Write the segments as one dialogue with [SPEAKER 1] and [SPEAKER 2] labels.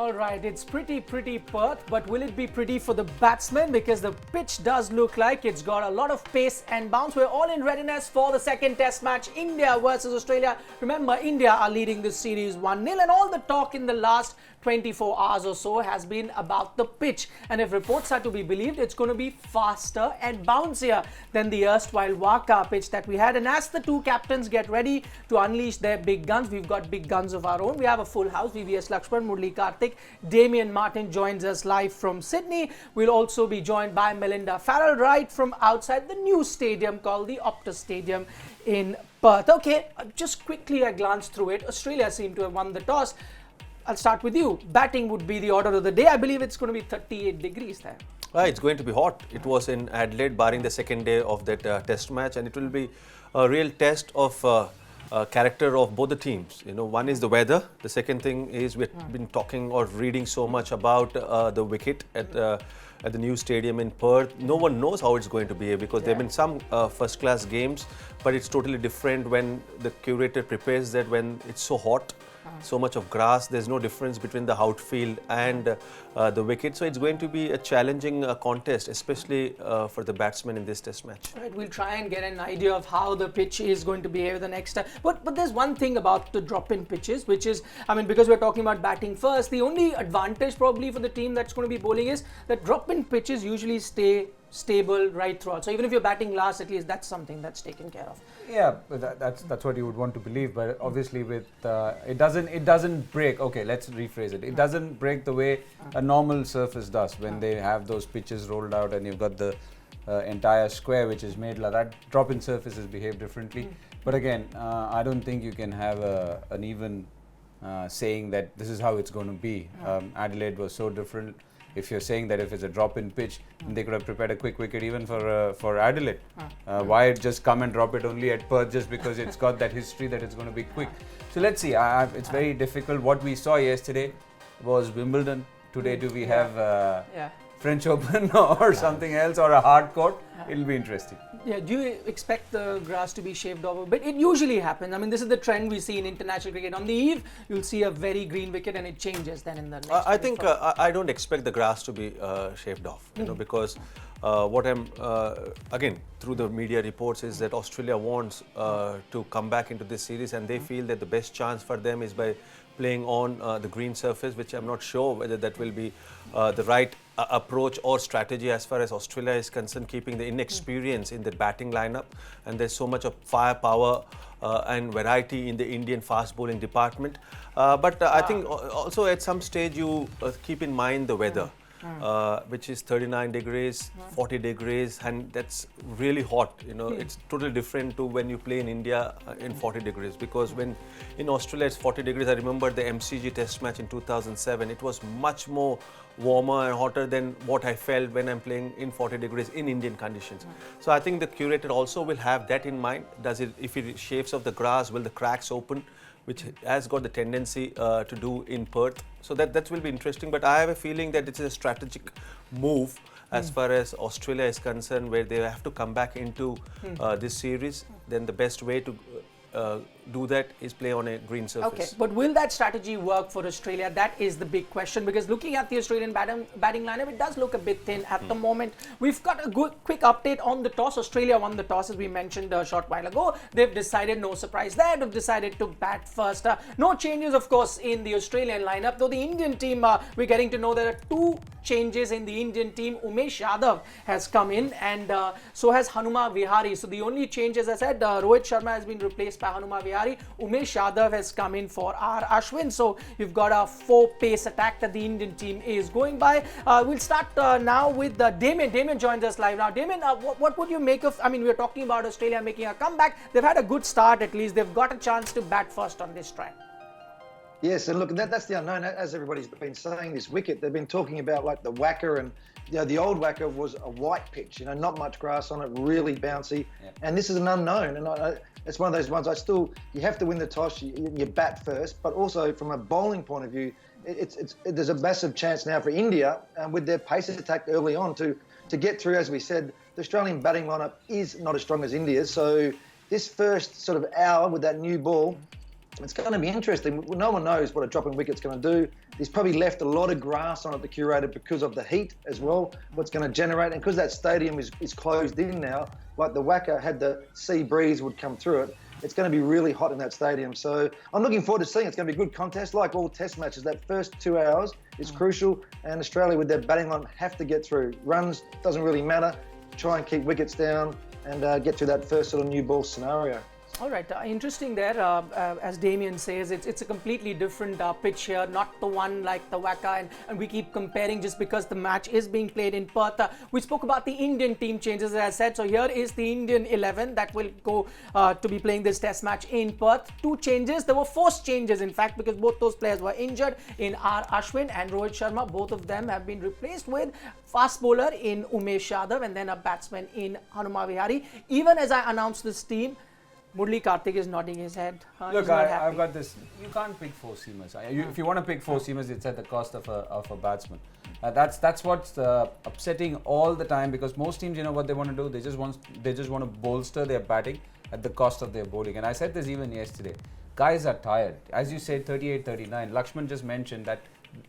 [SPEAKER 1] All right, it's pretty Perth, but will it be pretty for the batsmen? Because the pitch does look like it's got a lot of pace and bounce. We're all in readiness for the second test match, India versus Australia. Remember, India are leading this series 1-0, and all the talk in the last 24 hours or so has been about the pitch. And if reports are to be believed, it's going to be faster and bouncier than the erstwhile Waka pitch that we had. And as the two captains get ready to unleash their big guns, we've got big guns of our own. We have a full house. VVS Laxman, Murali Kartik, Damien Martyn joins us live from Sydney. We'll also be joined by Melinda Farrell right from outside the new stadium called the Optus Stadium in Perth. Okay, just quickly I glanced through it. Australia seemed to have won the toss. I'll start with you. Batting would be the order of the day. I believe it's going to be 38 degrees there.
[SPEAKER 2] It's going to be hot. It was in Adelaide, barring the second day of that test match, and it will be a real test of character of both the teams. You know, one is the weather. The second thing is we've been talking or reading so much about the wicket at the new stadium in Perth. No one knows how it's going to be because there have been some first-class games, but it's totally different when the curator prepares that when it's so hot. So much of grass, there's no difference between the outfield and the wicket. So it's going to be a challenging contest, especially for the batsmen in this test match.
[SPEAKER 1] Right, we'll try and get an idea of how the pitch is going to behave the next time. But there's one thing about the drop-in pitches, which is, I mean, because we're talking about batting first, the only advantage probably for the team that's going to be bowling is that drop-in pitches usually stay stable right throughout. So even if you're batting last, at least that's something that's taken care of.
[SPEAKER 3] Yeah, but that's what you would want to believe. But obviously, with it doesn't break. Okay, let's rephrase it. It doesn't break the way a normal surface does when they have those pitches rolled out and you've got the entire square which is made like that. Drop-in surfaces behave differently. But again, I don't think you can have an even saying that this is how it's going to be. Adelaide was so different. If you're saying that if it's a drop-in pitch, they could have prepared a quick wicket even for Adelaide. Why just come and drop it only at Perth just because it's got that history that it's going to be quick? So let's see. It's very difficult. What we saw yesterday was Wimbledon. Today, do we have French Open or something else or a hard court? It'll be interesting.
[SPEAKER 1] Yeah, do you expect the grass to be shaved off a bit? It usually happens. I mean, this is the trend we see in international cricket. On the eve, you'll see a very green wicket and it changes then in the next.
[SPEAKER 2] I think I don't expect the grass to be shaved off, you know, because what I'm, again, through the media reports is that Australia wants to come back into this series and they feel that the best chance for them is by playing on the green surface, which I'm not sure whether that will be the right approach or strategy as far as Australia is concerned, keeping the inexperience in the batting lineup. And there's so much of firepower and variety in the Indian fast bowling department. But I think also at some stage you keep in mind the weather. Which is 39 degrees, 40 degrees, and that's really hot. You know, it's totally different to when you play in India in 40 degrees. Because when in Australia it's 40 degrees, I remember the MCG Test match in 2007. It was much more warmer and hotter than what I felt when I'm playing in 40 degrees in Indian conditions. So I think the curator also will have that in mind. Does it, if it shaves off the grass, will the cracks open? Which has got the tendency to do in Perth. So that will be interesting. But I have a feeling that it's a strategic move as far as Australia is concerned, where they have to come back into this series. Then the best way to do that is play on a green surface.
[SPEAKER 1] Okay, but will that strategy work for Australia? That is the big question, because looking at the Australian batting lineup, it does look a bit thin at the moment. We've got a quick update on the toss. Australia won the toss, as we mentioned a short while ago. They've decided, no surprise there, they've decided to bat first. No changes, of course, in the Australian lineup, though the Indian team, we're getting to know there are two changes in the Indian team. Umesh Yadav has come in, and so has Hanuma Vihari. So the only change, as I said, Rohit Sharma has been replaced by Hanuma Vihari. Umesh Yadav has come in for R. Ashwin. So you've got a 4-pace attack that the Indian team is going by. We'll start now with Damien. Damien joins us live now. Damien, what would you make of, I mean, we're talking about Australia making a comeback. They've had a good start at least. They've got a chance to bat first on this track.
[SPEAKER 4] Yes, and look, that's the unknown. As everybody's been saying, this wicket, they've been talking about like the Wacker, and you know, the old Wacker was a white pitch, you know, not much grass on it, really bouncy. Yeah. And this is an unknown, and it's one of those ones you have to win the toss, you bat first, but also from a bowling point of view, there's a massive chance now for India with their pace attack early on to get through. As we said, the Australian batting lineup is not as strong as India's, so this first sort of hour with that new ball, It's going to be interesting. No one knows what a dropping wicket's going to do. He's probably left a lot of grass on it, the curator, because of the heat as well, what's going to generate. And because that stadium is closed in now, like the Wacker had the sea breeze would come through it, it's going to be really hot in that stadium. So I'm looking forward to seeing it. It's going to be a good contest. Like all test matches, that first 2 hours is crucial. And Australia, with their batting line, have to get through. Runs, doesn't really matter. Try and keep wickets down and get to that first sort of new ball scenario.
[SPEAKER 1] All right, interesting there. As Damien says, it's a completely different pitch here, not the one like the Wacker, and we keep comparing just because the match is being played in Perth. We spoke about the Indian team changes, as I said. So here is the Indian 11 that will go to be playing this test match in Perth. 2 changes. There were forced changes, in fact, because both those players were injured in R. Ashwin and Rohit Sharma. Both of them have been replaced with fast bowler in Umesh Yadav and then a batsman in Hanuma Vihari. Even as I announced this team, Murali Kartik is nodding his head.
[SPEAKER 3] Look, I've got this. You can't pick 4 seamers. If you want to pick 4 seamers, it's at the cost of a batsman. That's what's upsetting all the time, because most teams, you know what they want to do? They just want to bolster their batting at the cost of their bowling. And I said this even yesterday. Guys are tired. As you said, 38, 39. Laxman just mentioned that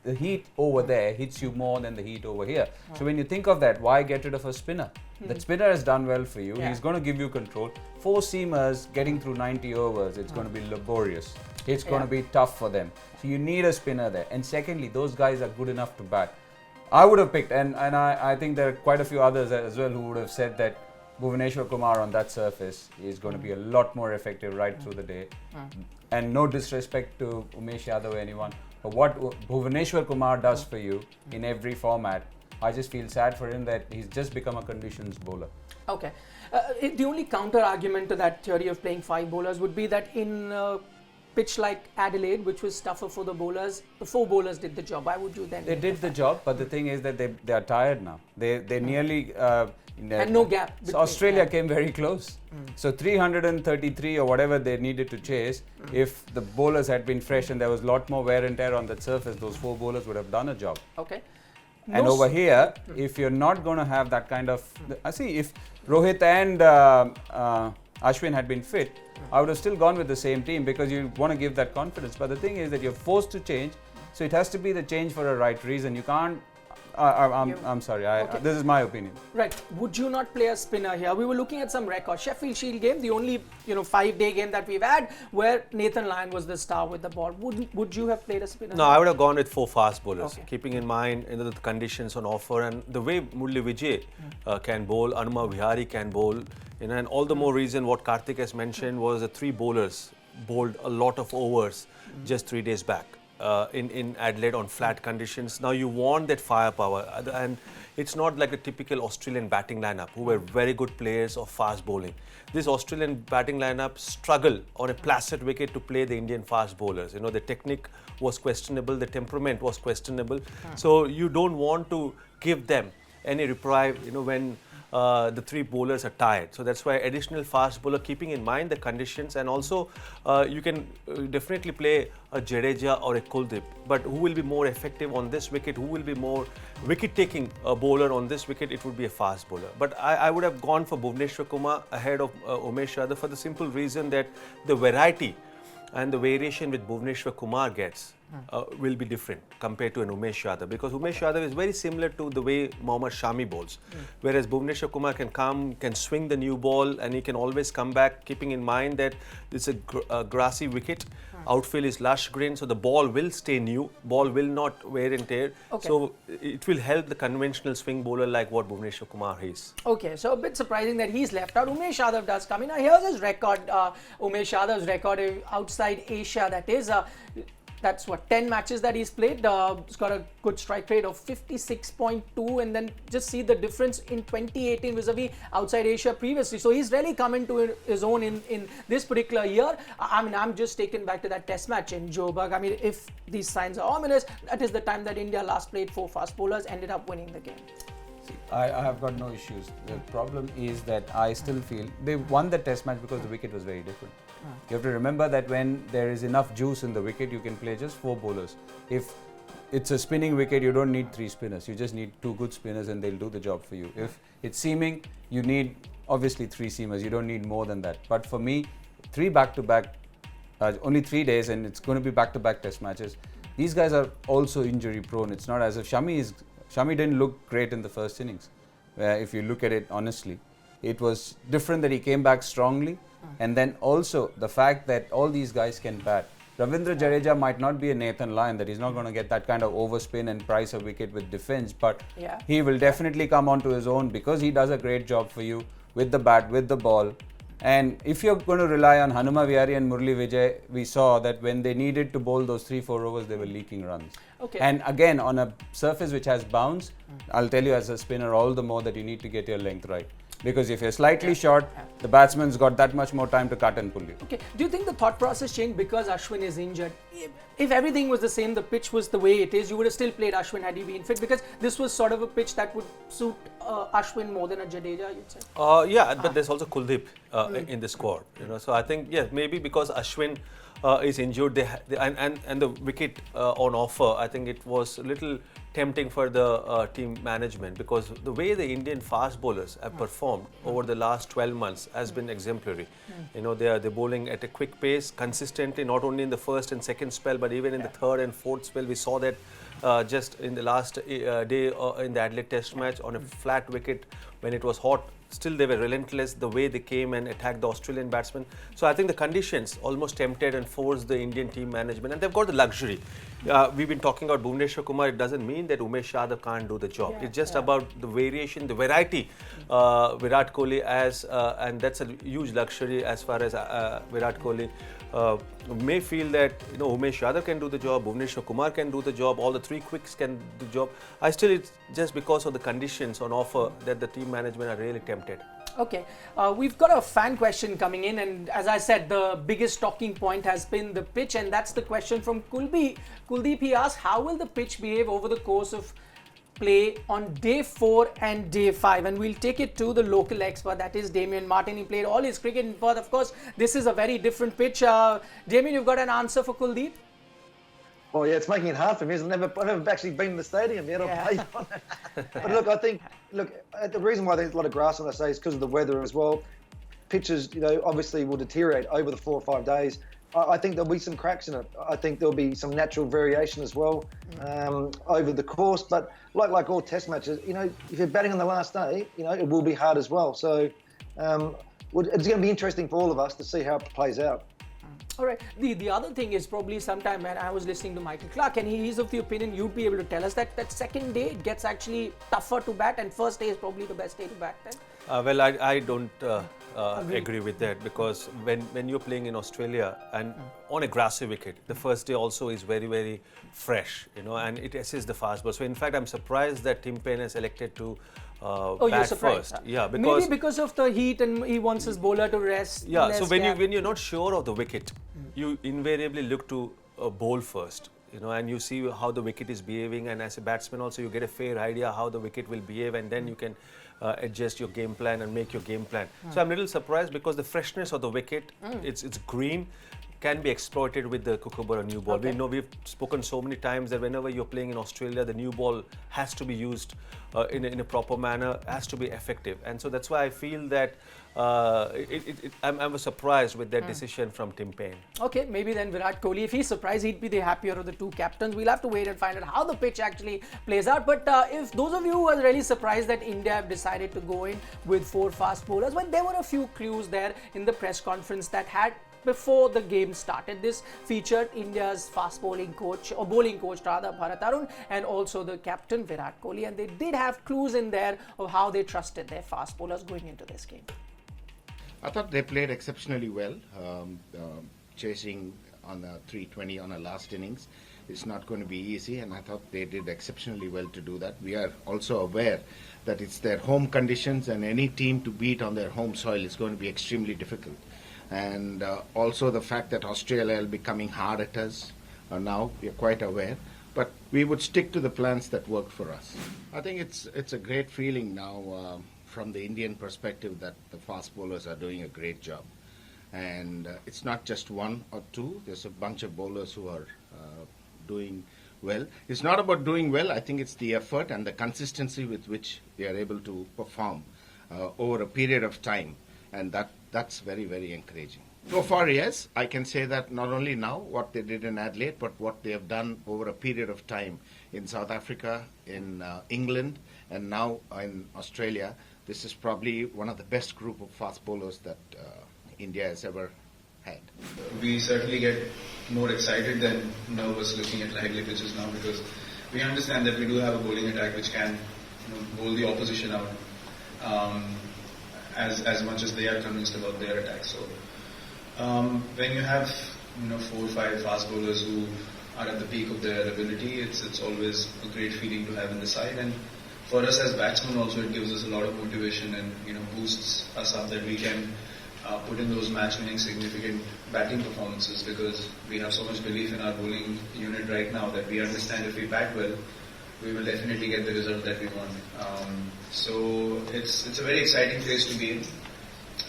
[SPEAKER 3] the heat over there hits you more than the heat over here. So when you think of that, why get rid of a spinner? That spinner has done well for you. He's going to give you control. 4 seamers getting through 90 overs, it's going to be laborious. It's going to be tough for them. So you need a spinner there. And secondly, those guys are good enough to bat. I would have picked, and I think there are quite a few others as well who would have said that Bhuvneshwar Kumar on that surface is going to be a lot more effective right through the day. And no disrespect to Umesh Yadav or anyone, but what Bhuvneshwar Kumar does for you in every format, I just feel sad for him that he's just become a conditions bowler.
[SPEAKER 1] Okay. The only counter argument to that theory of playing 5 bowlers would be that in pitch like Adelaide, which was tougher for the bowlers, the 4 bowlers did the job. Why would you then?
[SPEAKER 3] They did the job, but the thing is that they are tired now. They nearly
[SPEAKER 1] and no gap.
[SPEAKER 3] So Australia came very close. So 333 or whatever they needed to chase. If the bowlers had been fresh and there was a lot more wear and tear on that surface, those 4 bowlers would have done a job.
[SPEAKER 1] Okay.
[SPEAKER 3] And over here, if you're not going to have that kind of, I see if Rohit and Ashwin had been fit, I would have still gone with the same team, because you want to give that confidence. But the thing is that you're forced to change, so it has to be the change for a right reason. You can't. I'm sorry. This is my opinion.
[SPEAKER 1] Right. Would you not play a spinner here? We were looking at some records. Sheffield Shield game, the only 5-day game that we've had, where Nathan Lyon was the star with the ball. Would you have played a spinner?
[SPEAKER 2] No, I would have gone with 4 fast bowlers, keeping in mind the conditions on offer and the way Murali Vijay can bowl, Hanuma Vihari can bowl. And all the more reason what Kartik has mentioned was the 3 bowlers bowled a lot of overs just 3 days back. In Adelaide on flat conditions. Now you want that firepower, and it's not like a typical Australian batting lineup who were very good players of fast bowling. This Australian batting lineup struggle on a placid wicket to play the Indian fast bowlers. The technique was questionable, the temperament was questionable. So you don't want to give them any reprieve, when the 3 bowlers are tired. So that's why additional fast bowler, keeping in mind the conditions, and also you can definitely play a Jadeja or a Kuldeep. But who will be more effective on this wicket? Who will be more wicket-taking bowler on this wicket? It would be a fast bowler. But I would have gone for Bhuvneshwar Kumar ahead of Umesh Yadav, for the simple reason that the variety and the variation which Bhuvneshwar Kumar gets will be different compared to an Umesh Yadav, because Umesh Yadav is very similar to the way Mohammad Shami bowls, whereas Bhuvneshwar Kumar can swing the new ball, and he can always come back, keeping in mind that it's a grassy wicket, outfield is lush green, so the ball will stay new, ball will not wear and tear. So it will help the conventional swing bowler like what Bhuvneshwar Kumar is.
[SPEAKER 1] Okay, so a bit surprising that he's left out. Umesh Yadav does come in. Now here's his record, Umesh Yadav's record outside Asia, that is. That's 10 matches that he's played. He's got a good strike rate of 56.2, and then just see the difference in 2018 vis-a-vis outside Asia previously. So he's really come into his own in this particular year. I'm just taken back to that test match in Joburg. If these signs are ominous, that is the time that India last played 4 fast bowlers, ended up winning the game.
[SPEAKER 3] I have got no issues. The problem is that I still feel they won the test match because the wicket was very different. You have to remember that when there is enough juice in the wicket, you can play just 4 bowlers. If it's a spinning wicket, you don't need 3 spinners. You just need 2 good spinners and they'll do the job for you. If it's seaming, you need obviously 3 seamers. You don't need more than that. But for me, 3 back-to-back only 3 days, and it's going to be back-to-back test matches. These guys are also injury prone. It's not as if Shami didn't look great in the first innings. If you look at it honestly, it was different that he came back strongly, and then also the fact that all these guys can bat. Ravindra Jadeja might not be a Nathan Lyon, that he's not going to get that kind of overspin and price a wicket with defense, but he will definitely come onto his own because he does a great job for you with the bat, with the ball. And if you're going to rely on Hanuma Vihari and Murali Vijay, we saw that when they needed to bowl those 3-4 overs, they were leaking runs.
[SPEAKER 1] Okay.
[SPEAKER 3] And again, on a surface which has bounce, I'll tell you as a spinner all the more that you need to get your length right. Because if you're slightly short, the batsman's got that much more time to cut and pull you.
[SPEAKER 1] Okay. Do you think the thought process changed because Ashwin is injured? If everything was the same, the pitch was the way it is, you would have still played Ashwin had he been fit, because this was sort of a pitch that would suit Ashwin more than a Jadeja, you'd say?
[SPEAKER 2] But there's also Kuldeep in the squad. So I think, maybe because Ashwin is injured, and the wicket on offer, I think it was a little tempting for the team management, because the way the Indian fast bowlers have performed over the last 12 months has been exemplary. They're bowling at a quick pace consistently, not only in the first and second spell, but even in the third and fourth spell. We saw that just in the last day in the Adelaide Test match on a flat wicket when it was hot. Still, they were relentless the way they came and attacked the Australian batsmen. So I think the conditions almost tempted and forced the Indian team management, and they've got the luxury. We've been talking about Bhuvneshwar Kumar. It doesn't mean that Umesh Yadav can't do the job. It's just about the variation, the variety. Virat Kohli and that's a huge luxury as far as Virat Kohli may feel that Umesh Yadav can do the job, Bhuvneshwar Kumar can do the job, all the three quicks can do the job. It's just because of the conditions on offer that the team management are really tempted.
[SPEAKER 1] Okay, we've got a fan question coming in, and as I said, the biggest talking point has been the pitch, and that's the question from Kuldeep. Kuldeep, he asked, how will the pitch behave over the course of play on day 4 and day 5? And we'll take it to the local expert, that is Damien Martyn. He played all his cricket in Perth. Of course, this is a very different pitch. Damien, you've got an answer for Kuldeep?
[SPEAKER 4] Well, it's making it hard for me. I've never actually been in the stadium yet or played on it. But look, I think, the reason why there's a lot of grass on, I say, is because of the weather as well. Pitches, obviously will deteriorate over the 4 or 5 days. I think there'll be some cracks in it. I think there'll be some natural variation as well over the course. But like all test matches, if you're batting on the last day, it will be hard as well. So it's going to be interesting for all of us to see how it plays out.
[SPEAKER 1] All right. The other thing is probably sometime when I was listening to Michael Clark, and he's of the opinion you'd be able to tell us that second day it gets actually tougher to bat, and first day is probably the best day to bat then.
[SPEAKER 2] I don't agree with that, because when you're playing in Australia and on a grassy wicket, the first day also is very, very fresh, and it assists the fast ball. So in fact, I'm surprised that Tim Paine has elected to bat first. Yeah, because
[SPEAKER 1] maybe because of the heat, and he wants his bowler to rest.
[SPEAKER 2] Yeah, so when you're not sure of the wicket, you invariably look to bowl first. And you see how the wicket is behaving, and as a batsman also you get a fair idea how the wicket will behave, and then you can adjust your game plan and make your game plan. So I'm a little surprised, because the freshness of the wicket, it's green, can be exploited with the Kookaburra new ball.
[SPEAKER 1] Okay.
[SPEAKER 2] We know we've spoken so many times that whenever you're playing in Australia, the new ball has to be used in a proper manner, has to be effective. And so that's why I feel that I'm surprised with that decision from Tim Paine.
[SPEAKER 1] Okay, maybe then Virat Kohli, if he's surprised, he'd be the happier of the two captains. We'll have to wait and find out how the pitch actually plays out. But if those of you who are really surprised that India have decided to go in with 4 fast bowlers, well, there were a few clues there in the press conference that had before the game started. This featured India's fast bowling coach, or bowling coach rather, Bharat Arun, and also the captain Virat Kohli, and they did have clues in there of how they trusted their fast bowlers going into this game.
[SPEAKER 5] I thought they played exceptionally well, chasing on the 320 on a last innings. It's not going to be easy, and I thought they did exceptionally well to do that. We are also aware that it's their home conditions, and any team to beat on their home soil is going to be extremely difficult. And also the fact that Australia will be coming hard at us now, we are quite aware. But we would stick to the plans that work for us. I think it's a great feeling now from the Indian perspective that the fast bowlers are doing a great job. And it's not just one or two. There's a bunch of bowlers who are doing well. It's not about doing well. I think it's the effort and the consistency with which they are able to perform over a period of time. And that's very, very encouraging. So far, yes, I can say that not only now what they did in Adelaide, but what they have done over a period of time in South Africa, in England, and now in Australia. This is probably one of the best group of fast bowlers that India has ever had.
[SPEAKER 6] We certainly get more excited than nervous looking at lively pitches now, because we understand that we do have a bowling attack which can bowl the opposition out as much as they are convinced about their attack. So when you have 4 or 5 fast bowlers who are at the peak of their ability, it's always a great feeling to have in the side. And for us as batsmen also, it gives us a lot of motivation and boosts us up that we can put in those match-winning significant batting performances, because we have so much belief in our bowling unit right now that we understand if we bat well, we will definitely get the result that we want. So it's a very exciting phase to be in,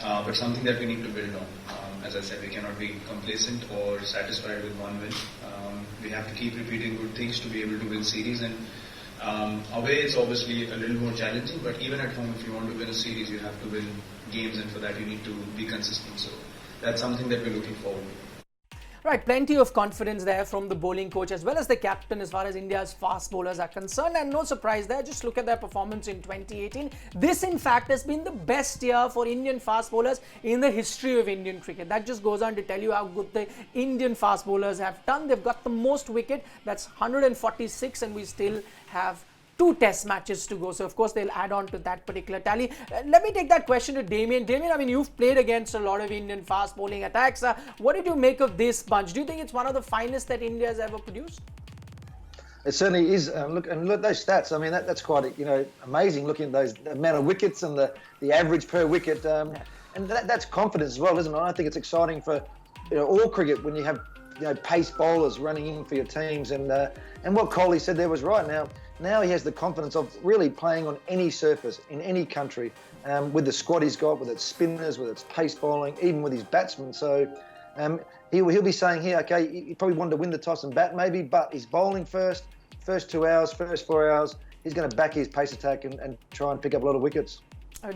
[SPEAKER 6] but something that we need to build on. As I said, we cannot be complacent or satisfied with one win. We have to keep repeating good things to be able to win series, and away it's obviously a little more challenging, but even at home, if you want to win a series, you have to win games, and for that you need to be consistent. So that's something that we're looking forward to.
[SPEAKER 1] Right, plenty of confidence there from the bowling coach as well as the captain as far as India's fast bowlers are concerned, and no surprise there. Just look at their performance in 2018. This in fact has been the best year for Indian fast bowlers in the history of Indian cricket. That just goes on to tell you how good the Indian fast bowlers have done. They've got the most wicket, that's 146, and we still have 2 test matches to go. So, of course, they'll add on to that particular tally. Let me take that question to Damien. Damien, I mean, you've played against a lot of Indian fast bowling attacks. What did you make of this bunch? Do you think it's one of the finest that India has ever produced?
[SPEAKER 4] It certainly is. Look at those stats. I mean, that's quite amazing. Looking at those the amount of wickets and the average per wicket, and that's confidence as well, isn't it? I think it's exciting for all cricket when you have pace bowlers running in for your teams, and what Kohli said there was right. Now he has the confidence of really playing on any surface in any country, with the squad he's got, with its spinners, with its pace bowling, even with his batsmen. So he'll be saying here, okay, he probably wanted to win the toss and bat maybe, but he's bowling first 2 hours, first 4 hours. He's going to back his pace attack and try and pick up a lot of wickets.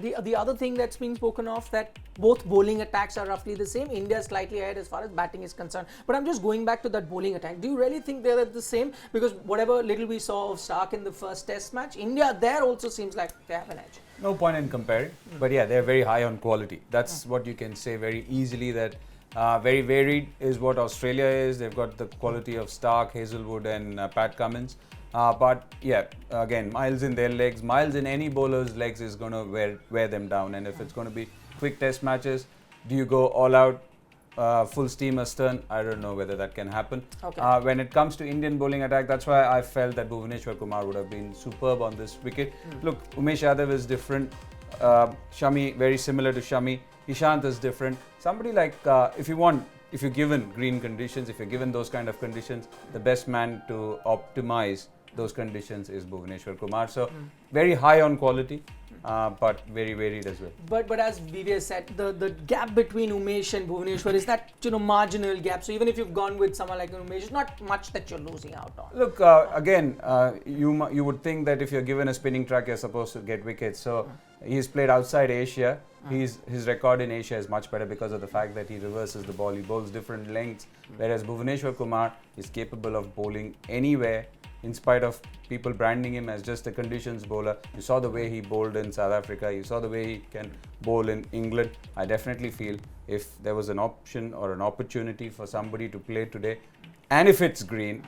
[SPEAKER 1] The other thing that's been spoken of, that both bowling attacks are roughly the same. India is slightly ahead as far as batting is concerned. But I'm just going back to that bowling attack. Do you really think they're the same? Because whatever little we saw of Stark in the first test match, India there also seems like they have an edge.
[SPEAKER 3] No point in comparing. But yeah, they're very high on quality. That's what you can say very easily, that very varied is what Australia is. They've got the quality of Stark, Hazelwood and Pat Cummins. But yeah, again, miles in their legs, miles in any bowler's legs is going to wear them down. And if it's going to be quick test matches, do you go all out, full steam astern? I don't know whether that can happen.
[SPEAKER 1] Okay.
[SPEAKER 3] When it comes to Indian bowling attack, that's why I felt that Bhuvneshwar Kumar would have been superb on this wicket. Look, Umesh Yadav is different. Shami, very similar to Shami. Ishant is different. Somebody like, if you're given green conditions, if you're given those kind of conditions, the best man to optimize those conditions is Bhuvneshwar Kumar. So very high on quality, but very varied as well.
[SPEAKER 1] But as VVS said, the gap between Umesh and Bhuvneshwar is that marginal gap. So even if you've gone with someone like Umesh, it's not much that you're losing out on.
[SPEAKER 3] Look, again, you would think that if you're given a spinning track, you're supposed to get wickets. So he's played outside Asia. His record in Asia is much better because of the fact that he reverses the ball. He bowls different lengths, whereas Bhuvneshwar Kumar is capable of bowling anywhere, in spite of people branding him as just a conditions bowler. You saw the way he bowled in South Africa. You saw the way he can bowl in England. I definitely feel if there was an option or an opportunity for somebody to play today, and if it's green,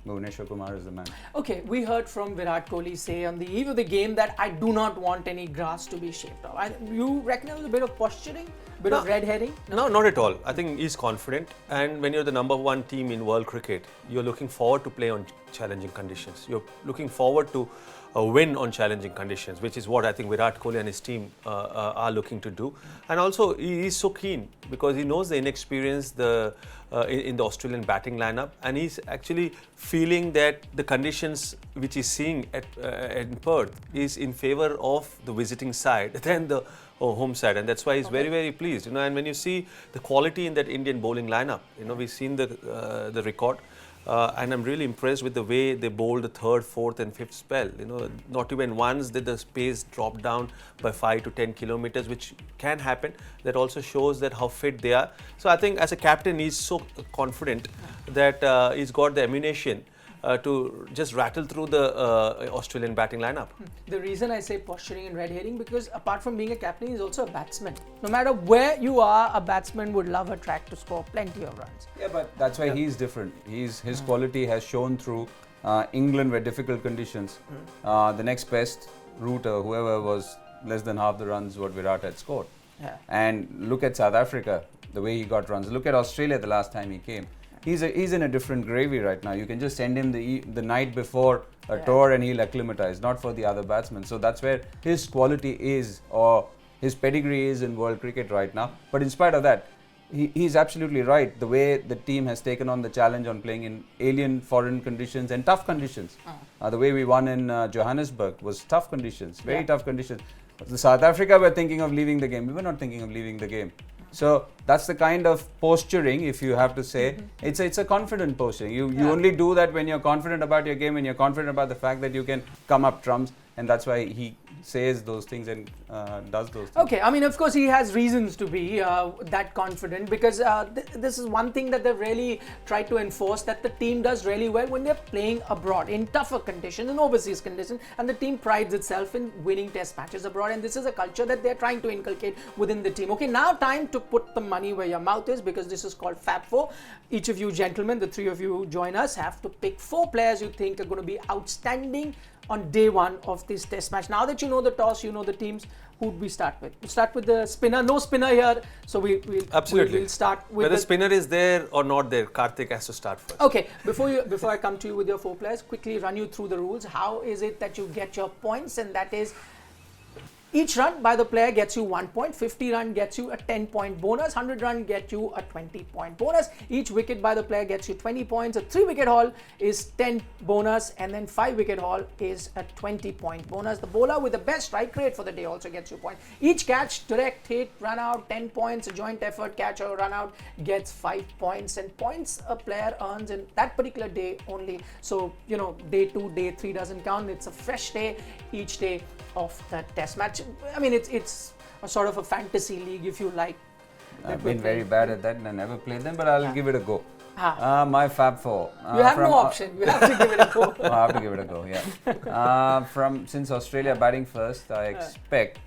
[SPEAKER 3] Bhuvneshwar Kumar is the man.
[SPEAKER 1] Okay, we heard from Virat Kohli say on the eve of the game that I do not want any grass to be shaved off. You reckon it was a bit of posturing? Bit of red herring?
[SPEAKER 2] No, not at all. I think he's confident, and when you're the number 1 team in world cricket, you're looking forward to play on challenging conditions. You're looking forward to win on challenging conditions, which is what I think Virat Kohli and his team are looking to do. And also, he is so keen because he knows the inexperience in the Australian batting lineup, and he's actually feeling that the conditions which he's seeing in Perth is in favour of the visiting side than the home side, and that's why he's very, very pleased. And when you see the quality in that Indian bowling lineup, we've seen the record. and I'm really impressed with the way they bowled the third, fourth, and fifth spell. Not even once did the pace drop down by 5 to 10 kilometers, which can happen. That also shows that how fit they are. So I think as a captain, he's so confident that he's got the ammunition to just rattle through the Australian batting lineup.
[SPEAKER 1] The reason I say posturing and red herring, because apart from being a captain, he's also a batsman. No matter where you are, a batsman would love a track to score plenty of runs.
[SPEAKER 3] Yeah, but that's why he's different. His quality has shown through. England were difficult conditions. The next best route, whoever was less than half the runs what Virat had scored.
[SPEAKER 1] Yeah.
[SPEAKER 3] And look at South Africa, the way he got runs. Look at Australia the last time he came. He's in a different gravy right now. You can just send him the night before a tour and he'll acclimatize, not for the other batsmen. So that's where his quality is, or his pedigree is in world cricket right now. But in spite of that, he's absolutely right. The way the team has taken on the challenge on playing in alien foreign conditions and tough conditions. The way we won in Johannesburg was tough conditions, very tough conditions. The South Africa were thinking of leaving the game. We were not thinking of leaving the game. So that's the kind of posturing, if you have to say. It's a confident posturing. You only do that when you're confident about your game, and you're confident about the fact that you can come up trumps, and that's why he says those things and does those things.
[SPEAKER 1] Okay, I mean, of course, he has reasons to be that confident, because this is one thing that they've really tried to enforce, that the team does really well when they're playing abroad in tougher conditions, in overseas conditions, and the team prides itself in winning test matches abroad, and this is a culture that they're trying to inculcate within the team. Okay, now time to put the money where your mouth is, because this is called Fab 4. Each of you gentlemen, the three of you who join us, have to pick 4 players you think are going to be outstanding on day 1 of this test match. Now that you know the toss, you know the teams, who would we start with? We'll start with the spinner. No spinner here, so we'll start with
[SPEAKER 2] whether spinner is there or not there, Kartik has to start first.
[SPEAKER 1] Okay, before I come to you with your 4 players, quickly run you through the rules. How is it that you get your points? And that is, each run by the player gets you 1 point, 50 run gets you a 10-point bonus, 100 run gets you a 20-point bonus. Each wicket by the player gets you 20 points. A 3-wicket haul is 10 bonus, and then 5-wicket haul is a 20-point bonus. The bowler with the best strike rate for the day also gets you points. Each catch, direct hit, run out, 10 points. A joint effort, catch or run out gets 5 points, and points a player earns in that particular day only. So, day 2, day 3 doesn't count. It's a fresh day each day of the test match. I mean, it's a sort of a fantasy league, if you like.
[SPEAKER 3] I've been very bad at that and I never played them, but I'll give it a go. My Fab 4.
[SPEAKER 1] You have no option. You have to give it a go.
[SPEAKER 3] I have to give it a go, yeah. Since Australia batting first, I expect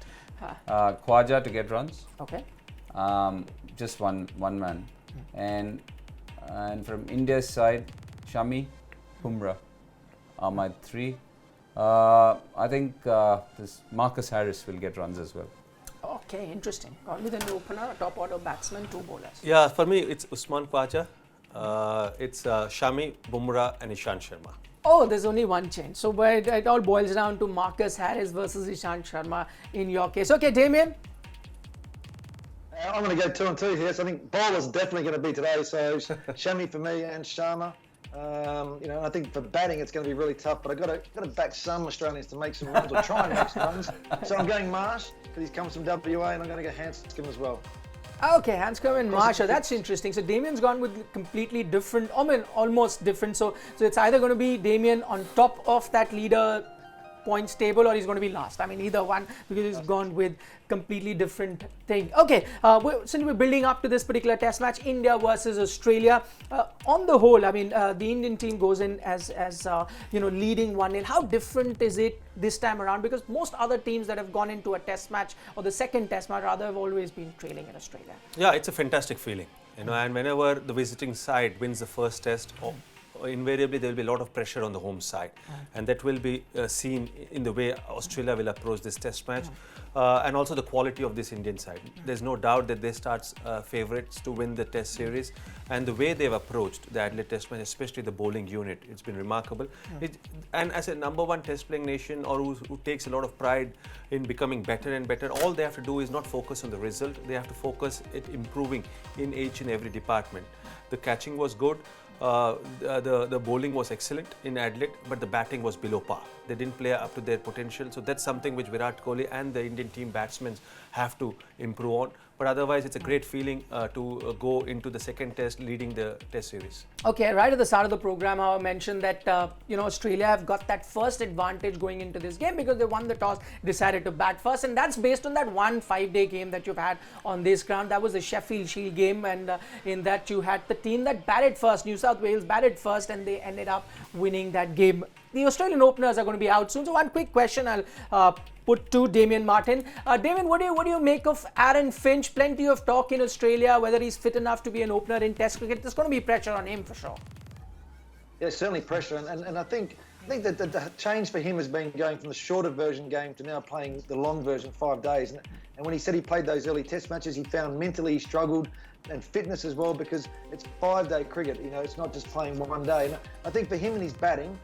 [SPEAKER 3] Khwaja to get runs.
[SPEAKER 1] Okay.
[SPEAKER 3] Just one man. And from India's side, Shami, Bumrah are my 3. I think this Marcus Harris will get runs as well.
[SPEAKER 1] Okay, interesting. Gone with an opener, a top order batsman, 2 bowlers.
[SPEAKER 2] Yeah, for me it's Usman Khwaja, it's Shami, Bumrah and Ishant Sharma.
[SPEAKER 1] Oh, there's only one change. So it all boils down to Marcus Harris versus Ishant Sharma in your case. Okay, Damien?
[SPEAKER 4] I'm going to go 2 and 2 here. So I think bowler's definitely going to be today. So Shami for me and Sharma. I think for batting it's going to be really tough, but I've got to back some Australians to make some runs, or try and make some runs. So I'm going Marsh, because he's comes from WA, and I'm going to go Hanscom as well.
[SPEAKER 1] Okay, Hanscom and Marsh, that's interesting. So Damien's gone with completely different, almost different. So it's either going to be Damien on top of that leader points table, or he's going to be last. I mean, either one, because he's gone with completely different thing. Okay, since we're building up to this particular test match, India versus Australia. On the whole, I mean, the Indian team goes in as leading 1-0. How different is it this time around? Because most other teams that have gone into a test match, or the second test match rather, have always been trailing in Australia.
[SPEAKER 2] Yeah, it's a fantastic feeling, and whenever the visiting side wins the first test, invariably there will be a lot of pressure on the home side, and that will be seen in the way Australia will approach this test match, and also the quality of this Indian side. There's no doubt that they start favourites to win the test series, and the way they've approached the Adelaide test match, especially the bowling unit, it's been remarkable. And as a number 1 test playing nation, or who takes a lot of pride in becoming better and better, all they have to do is not focus on the result, they have to focus at improving in each and every department. The catching was good. The bowling was excellent in Adelaide, but the batting was below par. They didn't play up to their potential, so that's something which Virat Kohli and the Indian team batsmen have to improve on. but otherwise it's a great feeling to go into the second test leading the test series.
[SPEAKER 1] Okay, right at the start of the program, I mentioned that Australia have got that first advantage going into this game because they won the toss, decided to bat first, and that's based on that 1 5-day game that you've had on this ground. That was the Sheffield Shield game, and in that you had the team that batted first. New South Wales batted first, and they ended up winning that game. The Australian openers are going to be out soon. So one quick question I'll put to Damien Martyn. Damien, what do you make of Aaron Finch? Plenty of talk in Australia whether he's fit enough to be an opener in Test cricket. There's going to be pressure on him for sure.
[SPEAKER 4] Yeah, certainly pressure, and I think that the change for him has been going from the shorter version game to now playing the long version 5 days. And when he said he played those early Test matches, he found mentally he struggled, and fitness as well, because it's 5-day cricket. It's not just playing 1 day. And I think for him and his batting,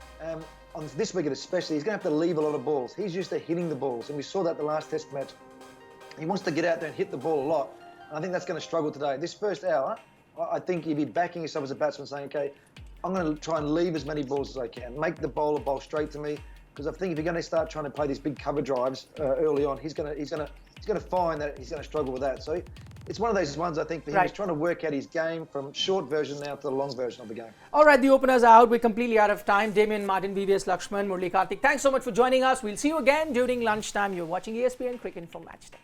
[SPEAKER 4] on this wicket especially, he's going to have to leave a lot of balls. He's used to hitting the balls, and we saw that the last Test match. He wants to get out there and hit the ball a lot, and I think that's going to struggle today. This first hour, I think you'd be backing yourself as a batsman saying, okay, I'm going to try and leave as many balls as I can, make the bowler bowl straight to me, because I think if you're going to start trying to play these big cover drives early on, he's going to find that he's going to struggle with that. So it's one of those ones, I think, for him.
[SPEAKER 1] Right.
[SPEAKER 4] He's trying to work out his game from short version now to the long version of the game.
[SPEAKER 1] All right, the openers are out. We're completely out of time. Damien Martyn, VVS Laxman, Murali Kartik. Thanks so much for joining us. We'll see you again during lunchtime. You're watching ESPN Cricinfo Matchday.